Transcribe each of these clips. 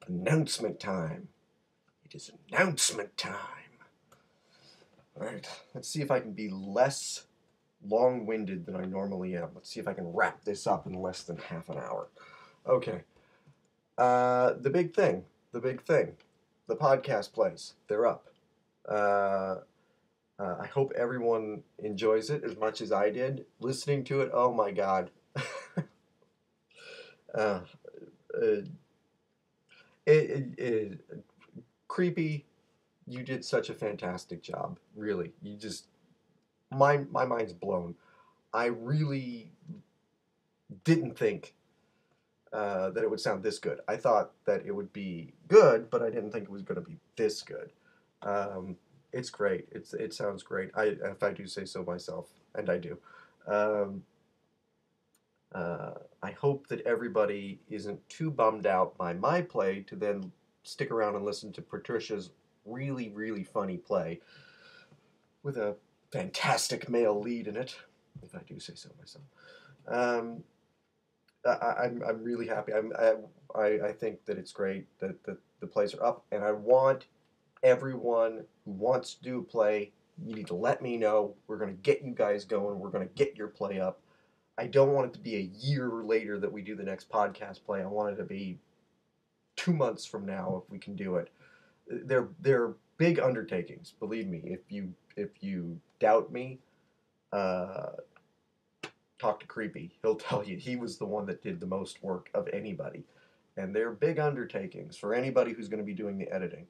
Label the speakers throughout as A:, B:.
A: Announcement time. It is announcement time. All right, let's see if I can be less long-winded than I normally am. Let's see if I can wrap this up in less than half an hour. Okay. The big thing. The big thing. The podcast plays. They're up. I hope everyone enjoys it as much as I did. Listening to it, oh my God. uh, uh, it, creepy. You did such a fantastic job. Really, you just my mind's blown. I really didn't think that it would sound this good. I thought that it would be good, but I didn't think it was going to be this good. Um, it's great. It sounds great. If I do say so myself, and I do. Um, I hope that everybody isn't too bummed out by my play to then stick around and listen to Patricia's really, really funny play with a fantastic male lead in it, if I do say so myself. Um, I'm really happy. I think that it's great that the plays are up, and I want everyone who wants to do a play, you need to let me know. We're going to get you guys going. We're going to get your play up. I don't want it to be a year later that we do the next podcast play. I want it to be 2 months from now if we can do it. They're big undertakings. Believe me. If you doubt me, uh, talk to Creepy. He'll tell you he was the one that did the most work of anybody, and they're big undertakings for anybody who's going to be doing the editing.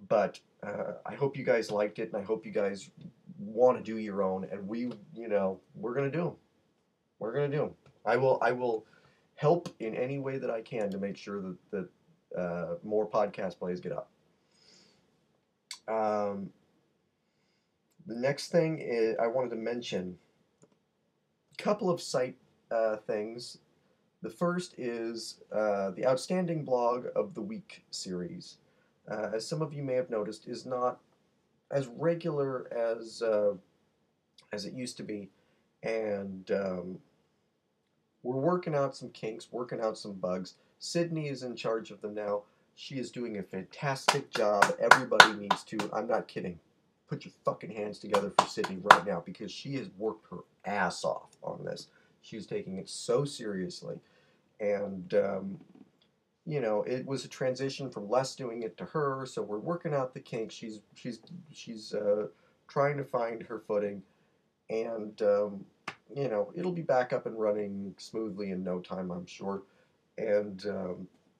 A: But I hope you guys liked it, and I hope you guys want to do your own. And we're gonna do them. We're gonna do them. I will help in any way that I can to make sure that more podcast plays get up. Um, the next thing is I wanted to mention a couple of site things. The first is the Outstanding Blog of the Week series. As some of you may have noticed, is not as regular as it used to be, and we're working out some kinks, working out some bugs. Sydney is in charge of them now. She is doing a fantastic job. Everybody needs to. I'm not kidding. Put your fucking hands together for Sydney right now because she has worked her ass off on this. She's taking it so seriously, and it was a transition from Les doing it to her. So we're working out the kinks. She's trying to find her footing, and it'll be back up and running smoothly in no time, I'm sure. And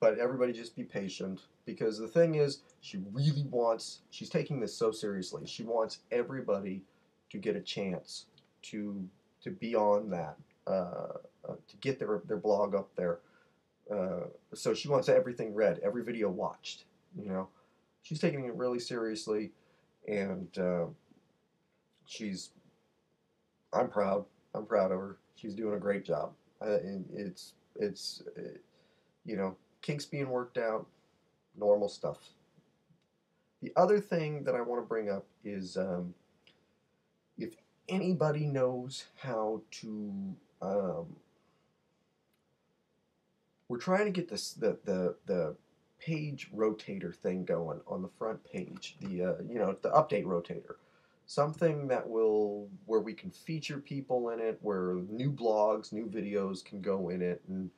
A: but everybody just be patient because the thing is, she's taking this so seriously. She wants everybody to get a chance to be on that, to get their blog up there. So she wants everything read, every video watched. You know, she's taking it really seriously, and she's. I'm proud. I'm proud of her. She's doing a great job. And it's kinks being worked out, normal stuff. The other thing that I want to bring up is if anybody knows how to we're trying to get the page rotator thing going on the front page. The update rotator, something that will where we can feature people in it, where new blogs, new videos can go in it, and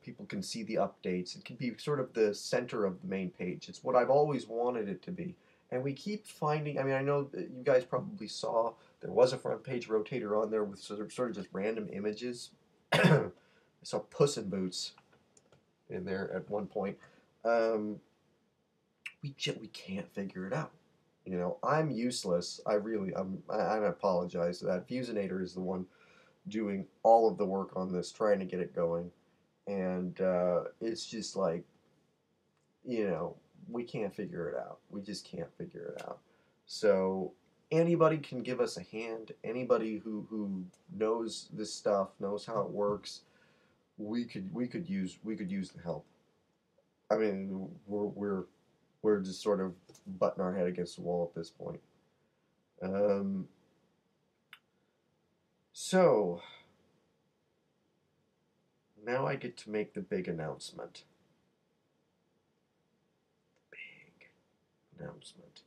A: people can see the updates. It can be sort of the center of the main page. It's what I've always wanted it to be. And we keep finding, I mean, I know that you guys probably saw there was a front page rotator on there with sort of just random images. I saw Puss in Boots in there at one point. Um, we can't figure it out. I'm useless. I apologize for that. Fusinator is the one doing all of the work on this, trying to get it going, and it's just like, we can't figure it out. We just can't figure it out. So anybody can give us a hand. Anybody who knows this stuff, knows how it works, we could use the help. I mean, we're just sort of butting our head against the wall at this point. Um, so now I get to make the big announcement. announcement.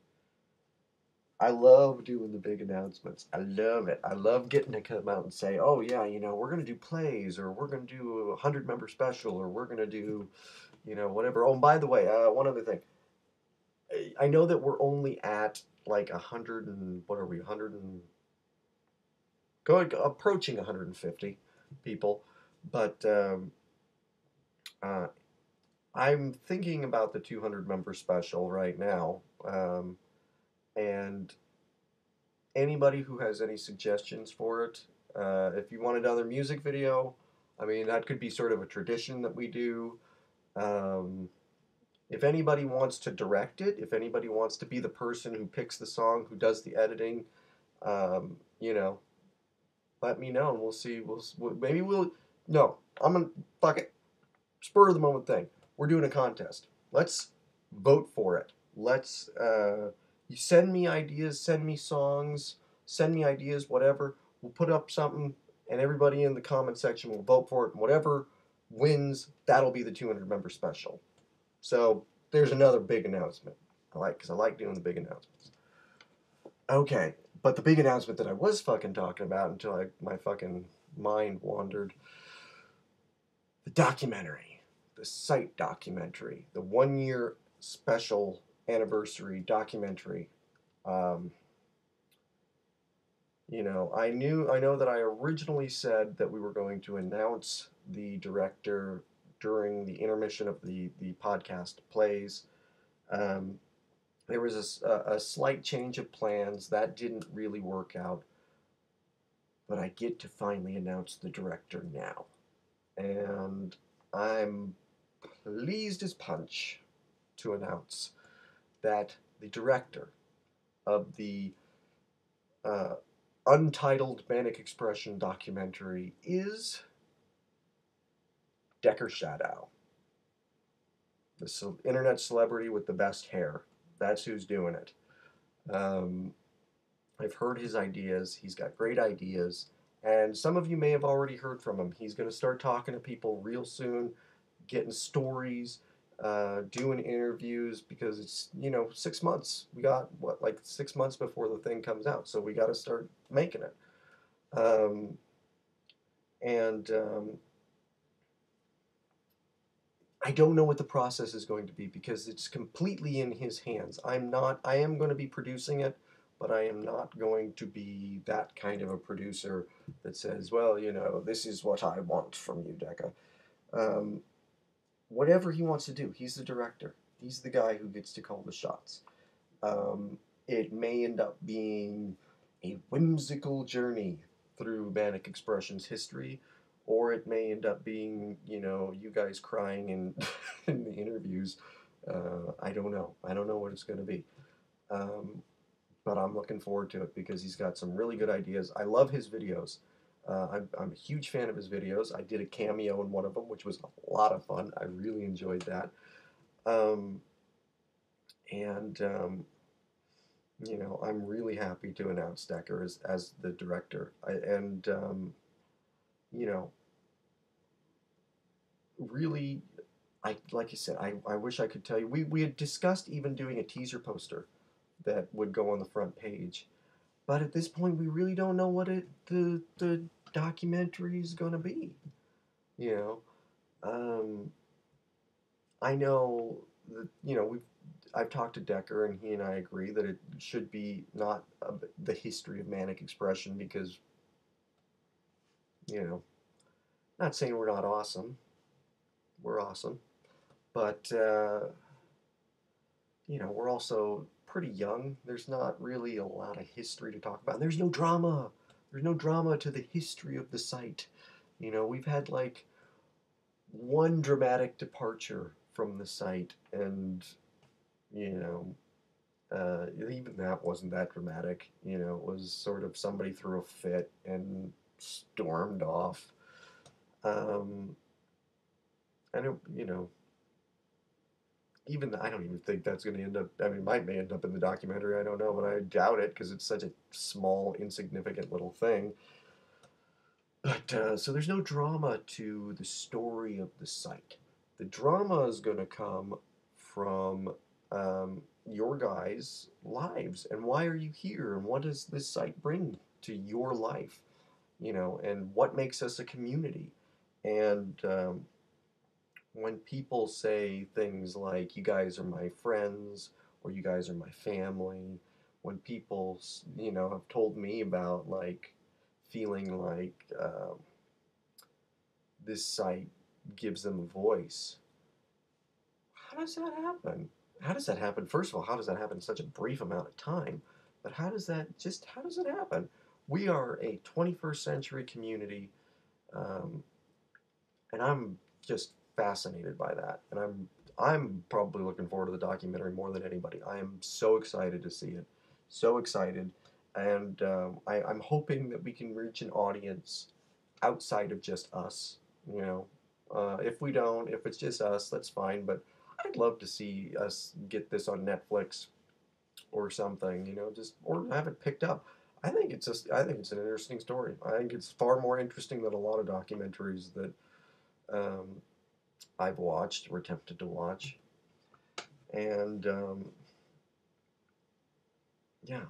A: I love doing the big announcements. I love it. I love getting to come out and say, "Oh yeah, we're gonna do plays, or we're gonna do a 100 member special, or we're gonna do, whatever." Oh, and by the way, one other thing. I know that we're only at like 100 and what are we? 100 and going approaching 150 people, but uh, I'm thinking about the 200 member special right now, and anybody who has any suggestions for it, if you want another music video, I mean that could be sort of a tradition that we do. Um, if anybody wants to direct it, if anybody wants to be the person who picks the song, who does the editing, um, you know, let me know and we'll see. Maybe we'll. No, I'm gonna fuck it. Spur of the moment thing. We're doing a contest. Let's vote for it. Let's. You send me ideas, send me songs, send me ideas, whatever. We'll put up something, and everybody in the comment section will vote for it. And whatever wins, that'll be the 200 member special. So there's another big announcement. Because I like doing the big announcements. Okay, but the big announcement that I was fucking talking about until my fucking mind wandered, the documentary, the site documentary, the 1 year special anniversary documentary. Um, I know that I originally said that we were going to announce the director during the intermission of the podcast plays. Um, there was a slight change of plans that didn't really work out, but I get to finally announce the director now. And I'm pleased as punch to announce that the director of the uh, untitled Manic Expression documentary is Decker Shadow, the internet celebrity with the best hair. That's who's doing it. Um, I've heard his ideas. He's got great ideas. And some of you may have already heard from him. He's going to start talking to people real soon, getting stories, doing interviews because it's 6 months. We got what, like 6 months before the thing comes out, so we got to start making it. Um, and I don't know what the process is going to be because it's completely in his hands. I'm not. I am going to be producing it, but I am not going to be that kind of a producer that says, "Well, this is what I want from you, Decca." Um, Whatever he wants to do, he's the director. He's the guy who gets to call the shots. It may end up being a whimsical journey through Manic Expression's history, or it may end up being, you guys crying in, in the interviews. I don't know. I don't know what it's going to be. Um, but I'm looking forward to it because he's got some really good ideas. I love his videos. I'm a huge fan of his videos. I did a cameo in one of them, which was a lot of fun. I really enjoyed that. Um, and I'm really happy to announce Decker as the director. You know, really, like you said, I wish I could tell you. We had discussed even doing a teaser poster that would go on the front page, but at this point, we really don't know what the documentary is going to be. You know, um, I know that I've talked to Decker and he and I agree that it should be not the history of manic expression because you know not saying we're not awesome, we're awesome, but we're also pretty young. There's not really a lot of history to talk about. There's no drama. There's no drama to the history of the site. We've had like one dramatic departure from the site, and you know, even that wasn't that dramatic. It was sort of somebody threw a fit and stormed off. Um, and even I don't even think that's going to end up. I mean, it may end up in the documentary. I don't know, but I doubt it because it's such a small, insignificant little thing. But so there's no drama to the story of the site. The drama is going to come from your guys' lives and why are you here and what does this site bring to your life, and what makes us a community. And when people say things like, you guys are my friends or you guys are my family, when people, have told me about like feeling like this site gives them a voice, how does that happen? How does that happen? First of all, how does that happen in such a brief amount of time? But how does it happen? We are a 21st century community, um, and I'm just fascinated by that. And I'm probably looking forward to the documentary more than anybody. I am so excited to see it, so excited, and I'm hoping that we can reach an audience outside of just us. You know, if we don't, if it's just us, that's fine. But I'd love to see us get this on Netflix or something. Just or have it picked up. I think it's an interesting story. I think it's far more interesting than a lot of documentaries that um, I've watched or attempted to watch. And yeah,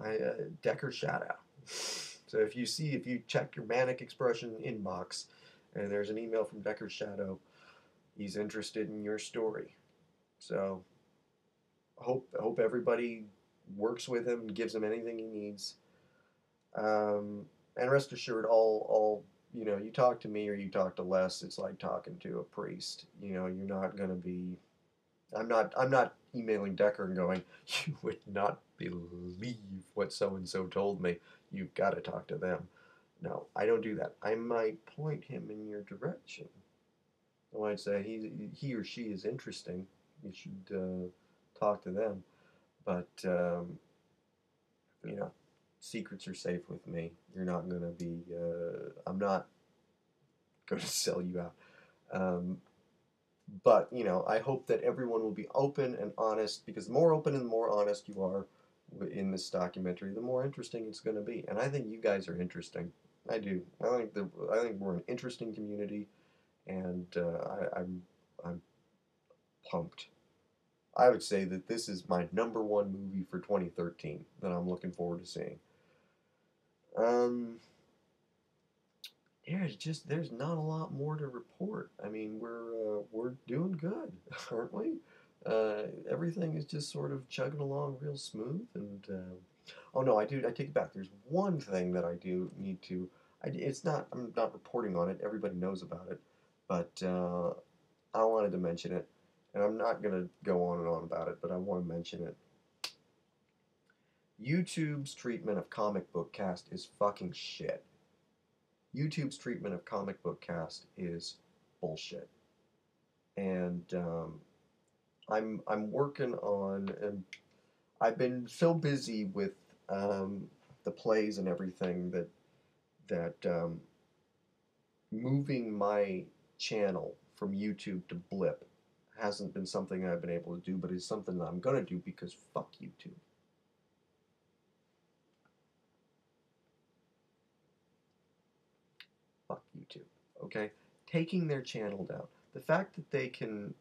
A: Decker Shadow. So if you check your Manic Expression inbox, and there's an email from Decker Shadow, he's interested in your story. So hope everybody works with him and gives him anything he needs. And rest assured, all you talk to me or you talk to Les, it's like talking to a priest. You're not gonna be. I'm not emailing Decker and going, you would not believe what so and so told me. You've got to talk to them. No, I don't do that. I might point him in your direction. I might say he or she is interesting. You should talk to them. But you know, secrets are safe with me. You're not gonna be. I'm not going to sell you out. Um, but I hope that everyone will be open and honest, because the more open and the more honest you are in this documentary, the more interesting it's going to be. And I think you guys are interesting. I do. I think we're an interesting community, and I'm pumped. I would say that this is my number one movie for 2013 that I'm looking forward to seeing. Um, there's not a lot more to report. I mean, we're doing good, aren't we? Everything is just sort of chugging along real smooth. And oh no, I take it back. There's one thing that I do need to. It's not. I'm not reporting on it. Everybody knows about it, but I wanted to mention it, and I'm not gonna go on and on about it, but I want to mention it. YouTube's treatment of comic book cast is fucking shit. YouTube's treatment of comic book cast is bullshit, and I'm working on, and I've been so busy with the plays and everything that moving my channel from YouTube to Blip hasn't been something I've been able to do, but it's something that I'm gonna do because fuck YouTube. Fuck YouTube. Okay, taking their channel down. The fact that they can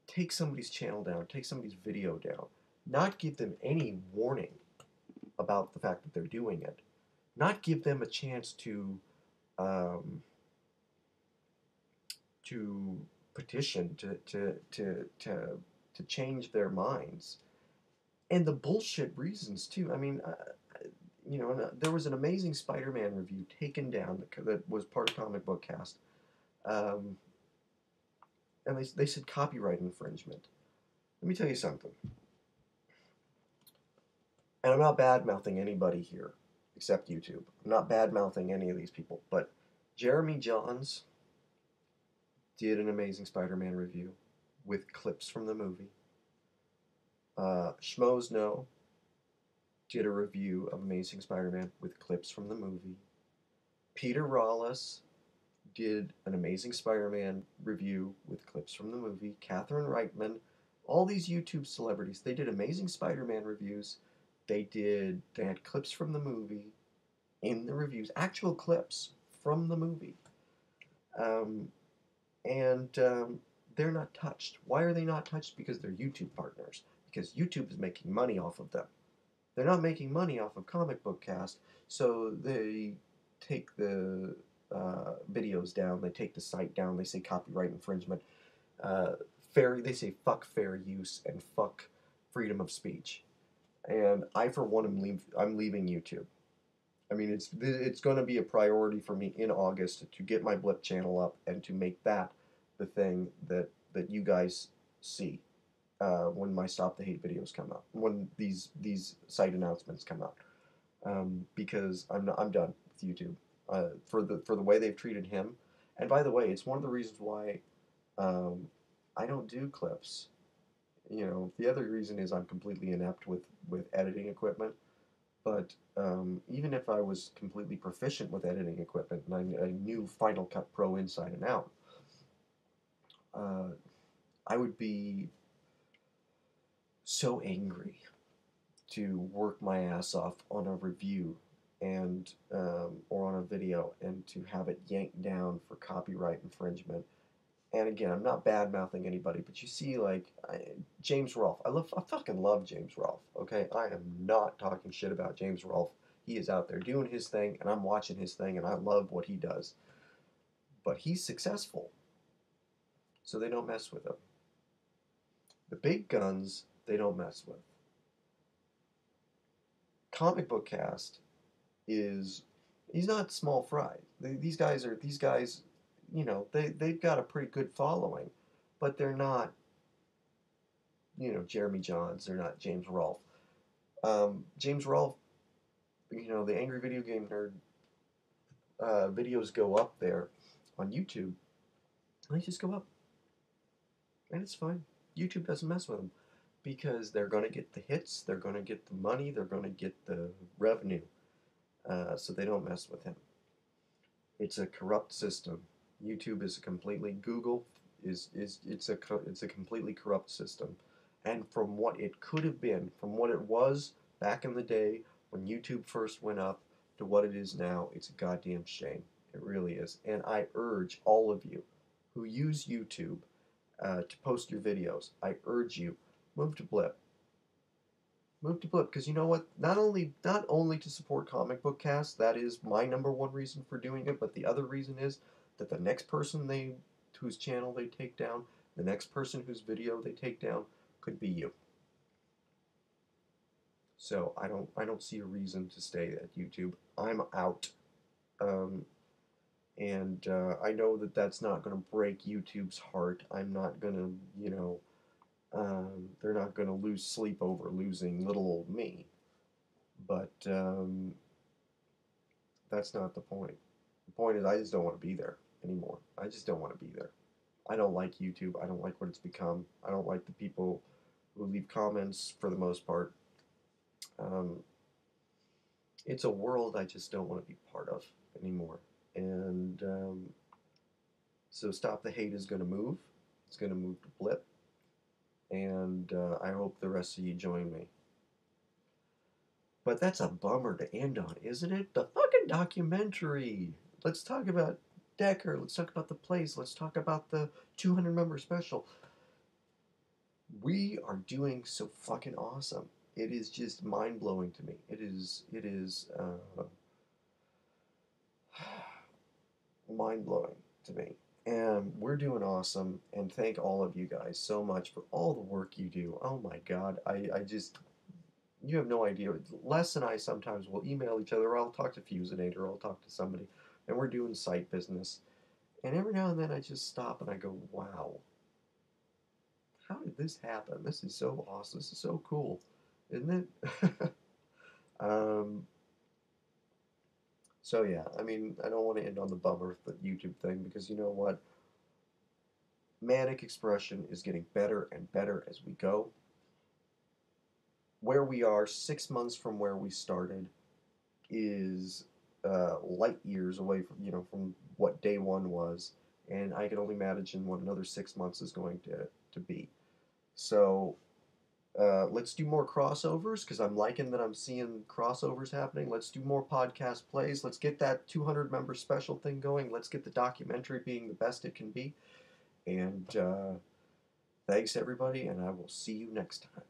A: take somebody's channel down, take somebody's video down, not give them any warning about the fact that they're doing it, not give them a chance um, to petition to change their minds, and the bullshit reasons too. I mean, there was an Amazing Spider-Man review taken down that was part of Comic Book Cast, um, and they said copyright infringement. Let me tell you something. And I'm not bad mouthing anybody here except YouTube. I'm not bad mouthing any of these people. But Jeremy Johns did an Amazing Spider Man review with clips from the movie. Schmoes Know did a review of Amazing Spider Man with clips from the movie. Peter Rawlis did an Amazing Spider Man review with clips from the movie. Catherine Reitman, all these YouTube celebrities, they did Amazing Spider Man reviews. They had clips from the movie in the reviews, actual clips from the movie. Um, and they're not touched. Why are they not touched? Because they're YouTube partners. because YouTube is making money off of them. They're not making money off of Comic Book Cast, so they take the videos down, they take the site down, they say copyright infringement, uh, they say fuck fair use and fuck freedom of speech. And I, for one, I'm leaving YouTube. I mean, it's going to be a priority for me in August to get my Blip channel up and to make that the thing that you guys see when my Stop the Hate videos come out, when these site announcements come out, because I'm done with YouTube for the way they've treated him. And by the way, it's one of the reasons why I don't do clips. You know, the other reason is I'm completely inept with editing equipment. But even if I was completely proficient with editing equipment and I knew Final Cut Pro inside and out, I would be so angry to work my ass off on a review and or on a video and to have it yanked down for copyright infringement. And again, I'm not bad mouthing anybody, but you see, like James Rolfe, I fucking love James Rolfe. Okay, I am not talking shit about James Rolfe. He is out there doing his thing, and I'm watching his thing, and I love what he does. But he's successful, so they don't mess with him. The big guns, they don't mess with. Comic Book Cast he's not small fry. These guys, you know, they've got a pretty good following, but they're not, you know, Jeremy Johns. They're not James Rolfe. James Rolfe, you know, the Angry Video Game Nerd videos go up there on YouTube. They just go up, and it's fine. YouTube doesn't mess with them because they're going to get the hits, they're going to get the money, they're going to get the revenue. So they don't mess with him. It's a corrupt system. YouTube is a completely Google it's a completely corrupt system. And from what it could have been, from what it was back in the day when YouTube first went up to what it is now, it's a goddamn shame. It really is. And I urge all of you who use YouTube to post your videos, I urge you, move to Blip. Move to Blip, because you know what? Not only to support Comic Book Cast, that is my number one reason for doing it, but the other reason is that the next person whose channel they take down, the next person whose video they take down, could be you. So I don't see a reason to stay at YouTube. I'm out, and I know that that's not going to break YouTube's heart. I'm not going to, you know. They're not going to lose sleep over losing little old me. But that's not the point. The point is I just don't want to be there anymore. I just don't want to be there. I don't like YouTube. I don't like what it's become. I don't like the people who leave comments for the most part. It's a world I just don't want to be part of anymore. And so Stop the Hate is going to move. It's going to move to Blip. And I hope the rest of you join me. But that's a bummer to end on, isn't it? The fucking documentary. Let's talk about Decker. Let's talk about the place. Let's talk about the 200-member special. We are doing so fucking awesome. It is just mind-blowing to me. It is mind-blowing to me. And we're doing awesome, and thank all of you guys so much for all the work you do. Oh my God, I just, you have no idea. Les and I sometimes will email each other, or I'll talk to Fusinator, or I'll talk to somebody, and we're doing site business. And every now and then I just stop and I go, wow, how did this happen? This is so awesome. This is so cool, isn't it? So yeah, I mean, I don't want to end on the bummer of the YouTube thing, because you know what? Manic expression is getting better and better as we go. Where we are 6 months from where we started is light years away from, you know, from what day one was, and I can only imagine what another 6 months is going to be. So let's do more crossovers, because I'm liking that I'm seeing crossovers happening. Let's do more podcast plays. Let's get that 200-member special thing going. Let's get the documentary being the best it can be. And thanks, everybody, and I will see you next time.